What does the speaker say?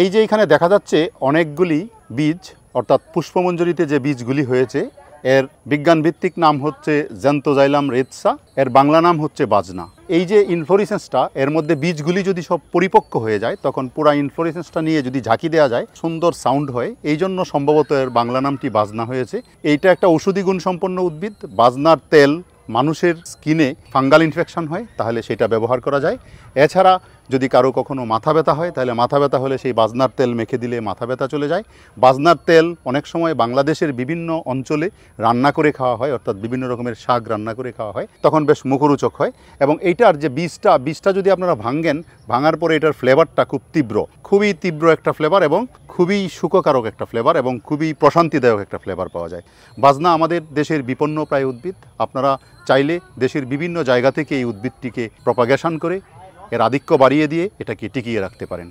এই যে এখানে দেখা যাচ্ছে অনেকগুলি বীজ, অর্থাৎ পুষ্পমঞ্জরিতে যে বীজগুলি হয়েছে এর বিজ্ঞানভিত্তিক নাম হচ্ছে জ্যান্থোজাইলাম রেতসা, এর বাংলা নাম হচ্ছে বাজনা। এই যে ইনফ্লোরেসেন্সটা, এর মধ্যে বীজগুলি যদি সব পরিপক্ক হয়ে যায় তখন পুরা ইনফ্লোরেসেন্সটা নিয়ে যদি ঝাঁকি দেওয়া যায় সুন্দর সাউন্ড হয়, এই জন্য সম্ভবত এর বাংলা নামটি বাজনা হয়েছে। এইটা একটা ঔষধি গুণসম্পন্ন উদ্ভিদ। বাজনার তেল মানুষের স্কিনে ফাঙ্গাল ইনফেকশন হয় তাহলে সেটা ব্যবহার করা যায়। এছাড়া যদি কারো কখনো মাথা ব্যথা হয় তাহলে মাথা ব্যথা হলে সেই বাজনার তেল মেখে দিলে মাথা ব্যথা চলে যায়। বাজনার তেল অনেক সময় বাংলাদেশের বিভিন্ন অঞ্চলে রান্না করে খাওয়া হয়, অর্থাৎ বিভিন্ন রকমের শাক রান্না করে খাওয়া হয়, তখন বেশ মুখরোচক হয়। এবং এইটার যে বীজটা যদি আপনারা ভাঙার পরে এটার ফ্লেভারটা খুব তীব্র, খুবই তীব্র একটা ফ্লেভার এবং খুবই সুখকারক একটা ফ্লেভার এবং খুবই প্রশান্তিদায়ক একটা ফ্লেভার পাওয়া যায়। বাজনা আমাদের দেশের বিপন্নপ্রায় উদ্ভিদ। আপনারা চাইলে দেশের বিভিন্ন জায়গা থেকে এই উদ্ভিদটিকে প্রপাগেশন করে এর আধিক্য বাড়িয়ে দিয়ে এটাকে টিকিয়ে রাখতে পারেন।